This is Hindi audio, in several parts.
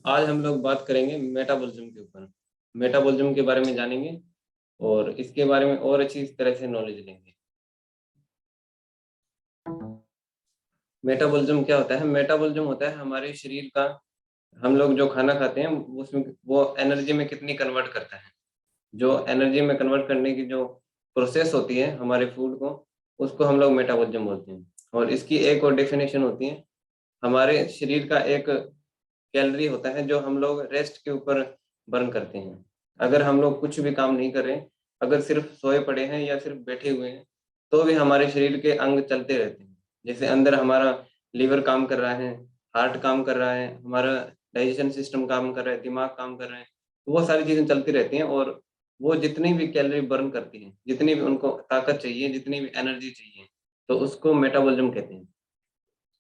आज हम लोग बात करेंगे मेटाबॉलिज्म के ऊपर। मेटाबॉलिज्म के बारे में जानेंगे और इसके बारे में और अच्छी तरह से नॉलेज लेंगे। मेटाबॉलिज्म क्या होता है? मेटाबॉलिज्म होता है हमारे शरीर का, हम लोग जो खाना खाते हैं उसमें वो एनर्जी में कितनी कन्वर्ट करता है। जो एनर्जी में कन्वर्ट करने की जो प्रोसेस होती है हमारे फूड को, उसको हम लोग मेटाबॉलिज्म बोलते हैं। और इसकी एक और डेफिनेशन होती है, हमारे शरीर का एक कैलोरी होता है जो हम लोग रेस्ट के ऊपर बर्न करते हैं। अगर हम लोग कुछ भी काम नहीं कर रहे, अगर सिर्फ सोए पड़े हैं या सिर्फ बैठे हुए हैं, तो भी हमारे शरीर के अंग चलते रहते हैं। जैसे अंदर हमारा लीवर काम कर रहा है, हार्ट काम कर रहा है, हमारा डाइजेशन सिस्टम काम कर रहा है, दिमाग काम कर रहा है, तो वो सारी चीजें चलती रहती हैं। और वो जितनी भी कैलोरी बर्न करती हैं, जितनी भी उनको ताकत चाहिए, जितनी भी एनर्जी चाहिए, तो उसको मेटाबॉलिज्म कहते हैं।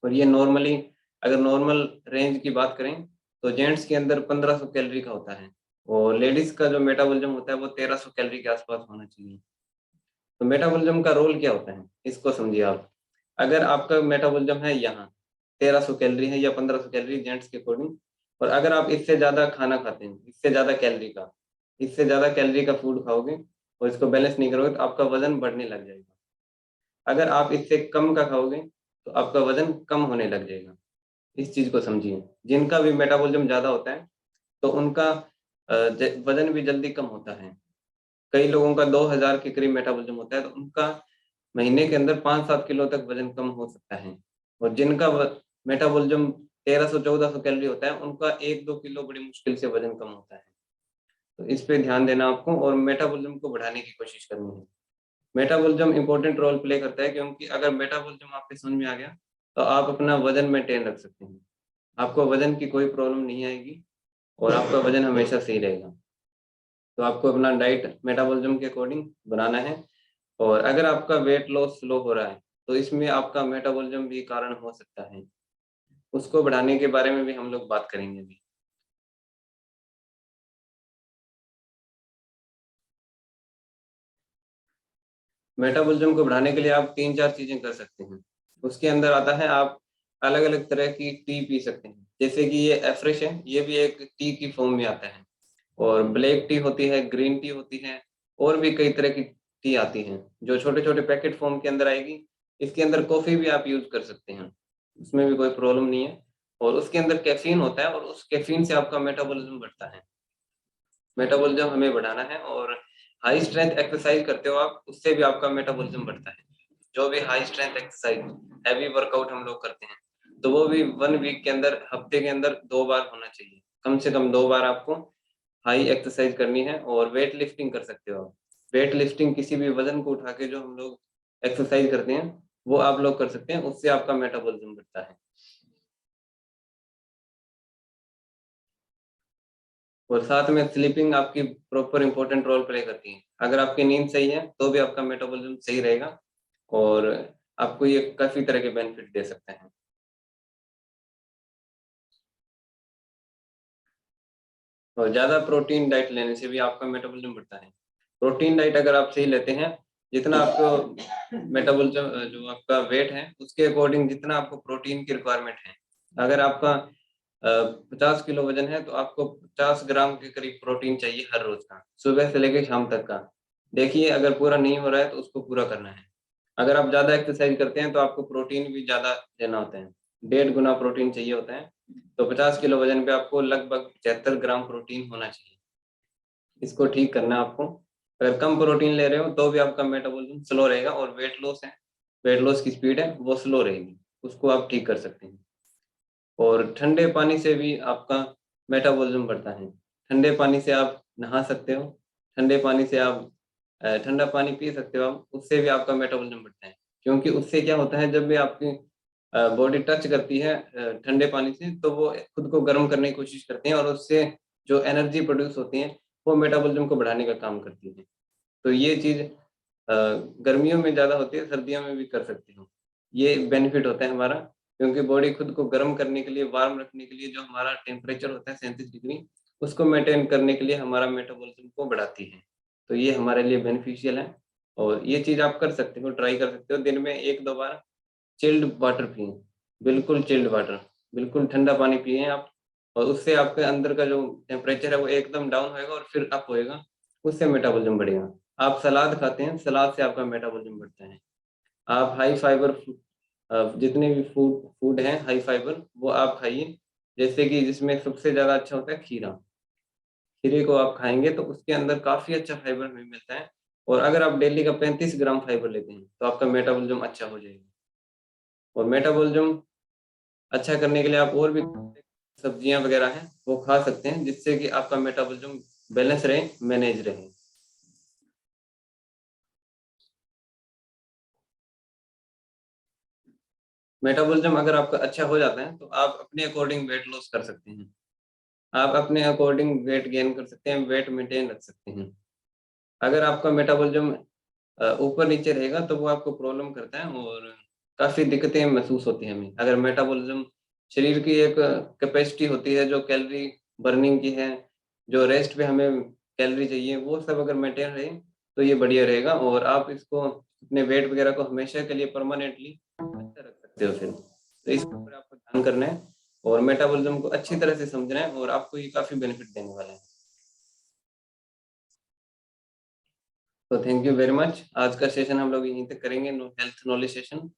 और ये नॉर्मली, अगर नॉर्मल रेंज की बात करें, तो जेंट्स के अंदर 1500 कैलोरी का होता है और लेडीज का जो मेटाबॉलिज्म होता है वो 1300 कैलोरी के आसपास होना चाहिए। तो मेटाबॉलिज्म का रोल क्या होता है, इसको समझिए आप। अगर आपका मेटाबॉलिज्म है यहाँ 1300 कैलोरी है या 1500 कैलोरी जेंट्स के अकॉर्डिंग, और अगर आप इससे ज्यादा खाना खाते हैं, इससे ज्यादा कैलोरी का फूड खाओगे और इसको बैलेंस नहीं करोगे, तो आपका वजन बढ़ने लग जाएगा। अगर आप इससे कम का खाओगे, तो आपका वजन कम होने लग जाएगा। इस चीज को समझिए। जिनका भी मेटाबॉलिज्म ज्यादा होता है, तो उनका वजन भी जल्दी कम होता है। कई लोगों का 2000 के करीब मेटाबॉलिज्म होता है, तो उनका महीने के अंदर 5-7 किलो तक वजन कम हो सकता है। और जिनका मेटाबॉलिज्म 1300-1400 कैलोरी होता है, उनका 1-2 किलो बड़ी मुश्किल से वजन कम होता है। तो इस पे ध्यान देना आपको और मेटाबॉलिज्म को बढ़ाने की कोशिश करनी है। मेटाबॉलिज्म इंपॉर्टेंट रोल प्ले करता है, क्योंकि अगर मेटाबॉलिज्म आपके समझ में आ गया, तो आप अपना वजन मेंटेन रख सकते हैं। आपको वजन की कोई प्रॉब्लम नहीं आएगी और आपका वजन हमेशा सही रहेगा। तो आपको अपना डाइट मेटाबॉलिज्म के अकॉर्डिंग बनाना है। और अगर आपका वेट लॉस स्लो हो रहा है, तो इसमें आपका मेटाबॉलिज्म भी कारण हो सकता है। उसको बढ़ाने के बारे में भी हम लोग बात करेंगे अभी। मेटाबॉलिज्म को बढ़ाने के लिए आप 3-4 चीजें कर सकते हैं। उसके अंदर आता है, आप अलग अलग तरह की टी पी सकते हैं। जैसे कि ये एफ्रेश है, ये भी एक टी की फॉर्म में आता है। और ब्लैक टी होती है, ग्रीन टी होती है, और भी कई तरह की टी आती हैं जो छोटे छोटे पैकेट फॉर्म के अंदर आएगी। इसके अंदर कॉफी भी आप यूज कर सकते हैं, उसमें भी कोई प्रॉब्लम नहीं है। और उसके अंदर कैफीन होता है और उस कैफीन से आपका मेटाबॉलिज्म बढ़ता है। मेटाबॉलिज्म हमें बढ़ाना है। और हाई स्ट्रेंथ एक्सरसाइज करते हो आप, उससे भी आपका मेटाबॉलिज्म बढ़ता है। जो भी high strength exercise, heavy workout हम लोग करते हैं, तो वो भी 1 वीक के अंदर, हफ्ते के अंदर 2 बार होना चाहिए। कम से कम 2 बार आपको हाई एक्सरसाइज करनी है। और वेट लिफ्टिंग कर सकते हो आप। वेट लिफ्टिंग किसी भी वजन को उठा के जो हम लोग एक्सरसाइज करते हैं, वो आप लोग कर सकते हैं, उससे आपका मेटाबॉलिज्म बढ़ता है। और साथ में स्लीपिंग आपकी प्रॉपर इंपॉर्टेंट रोल प्ले करती है। अगर आपकी नींद सही है, तो भी आपका मेटाबॉलिज्म सही रहेगा। और आपको ये काफी तरह के बेनिफिट दे सकते हैं। और ज्यादा प्रोटीन डाइट लेने से भी आपका मेटाबॉलिज्म बढ़ता है। प्रोटीन डाइट अगर आप सही लेते हैं, जितना आपको मेटाबॉलिज्म, जो आपका वेट है उसके अकॉर्डिंग जितना आपको प्रोटीन की रिक्वायरमेंट है। अगर आपका 50 किलो वजन है, तो आपको 50 ग्राम के करीब प्रोटीन चाहिए हर रोज का, सुबह से लेकर शाम तक का। देखिए, अगर पूरा नहीं हो रहा है तो उसको पूरा करना है। अगर आप ज्यादा एक्सरसाइज करते हैं, तो आपको प्रोटीन भी ज्यादा लेना होता है। 1.5 गुना प्रोटीन चाहिए होता है। तो 50 किलो वजन पे आपको लगभग 75 ग्राम प्रोटीन होना चाहिए। इसको ठीक करना है आपको। अगर कम प्रोटीन ले रहे हो, तो भी आपका मेटाबॉलिज्म स्लो रहेगा। और वेट लॉस है, वेट लॉस की स्पीड है वो स्लो रहेगी, उसको आप ठीक कर सकते हैं। और ठंडे पानी से भी आपका मेटाबॉलिज्म बढ़ता है। ठंडे पानी से आप नहा सकते हो, ठंडे पानी से आप ठंडा पानी पी सकते हो आप, उससे भी आपका मेटाबॉलिज्म बढ़ता है। क्योंकि उससे क्या होता है, जब भी आपकी बॉडी टच करती है ठंडे पानी से, तो वो खुद को गर्म करने की कोशिश करते हैं और उससे जो एनर्जी प्रोड्यूस होती है, वो मेटाबॉलिज्म को बढ़ाने का काम करती है। तो ये चीज गर्मियों में ज्यादा होती है, सर्दियों में भी कर सकते हो। ये बेनिफिट होता है हमारा। क्योंकि बॉडी खुद को गर्म करने के लिए, वार्म रखने के लिए, जो हमारा टेम्परेचर होता है 37 डिग्री, उसको मेंटेन करने के लिए हमारा मेटाबॉलिज्म को बढ़ाती है। तो ये हमारे लिए बेनिफिशियल है। और ये चीज आप कर सकते हो, ट्राई कर सकते हो। दिन में 1-2 बार चिल्ड वाटर पिए, बिल्कुल चिल्ड वाटर, बिल्कुल ठंडा पानी पिए आप। और उससे आपके अंदर का जो टेम्परेचर है वो एकदम डाउन होएगा और फिर अप होएगा, उससे मेटाबॉलिज्म बढ़ेगा। आप सलाद खाते हैं, सलाद से आपका मेटाबॉलिज्म बढ़ता है। आप हाई फाइबर जितने भी फूड फूड हैं हाई फाइबर वो आप खाइए, जैसे कि जिसमें सबसे ज़्यादा अच्छा होता है खीरा। खीरे को आप खाएँगे तो उसके अंदर काफ़ी अच्छा फाइबर हमें मिलता है, और अगर आप डेली का 35 ग्राम फाइबर लेते हैं, तो आपका मेटाबॉलिज्म अच्छा हो जाएगा। और मेटाबॉलिज्म अच्छा करने के लिए आप और भी सब्जियाँ वगैरह हैं, वो खा सकते हैं, जिससे कि आपका मेटाबॉलिज्म बैलेंस रहे, मैनेज रहे। मेटाबॉलिज्म अगर आपका अच्छा हो जाता है, तो आप अपने अकॉर्डिंग वेट लॉस कर सकते हैं। आप अपने अकॉर्डिंग वेट गेन कर सकते हैं, वेट मेंटेन रख सकते हैं। अगर आपका मेटाबॉलिज्म ऊपर-नीचे रहेगा तो वो आपको प्रॉब्लम करता है, और काफ़ी दिक्कतें महसूस होती हैं हमें। अगर मेटाबॉलिज्म शरीर की एक कैपेसिटी होती है जो कैलोरी बर्निंग की है, जो रेस्ट पे हमें कैलोरी चाहिए, वो सब अगर मेंटेन रहे, तो ये बढ़िया रहेगा, और आप इसको अपने वेट वगैरह को हमेशा के लिए परमानेंटली अच्छा रख सकते हो फिर। तो इसके ऊपर आपको ध्यान करना है, और मेटाबॉलिज्म को अच्छी तरह से समझना है, और आपको ये काफ़ी बेनिफिट देने वाला है। तो थैंक यू वेरी मच। आज का सेशन हम लोग यहीं तक करेंगे, हेल्थ नॉलेज सेशन।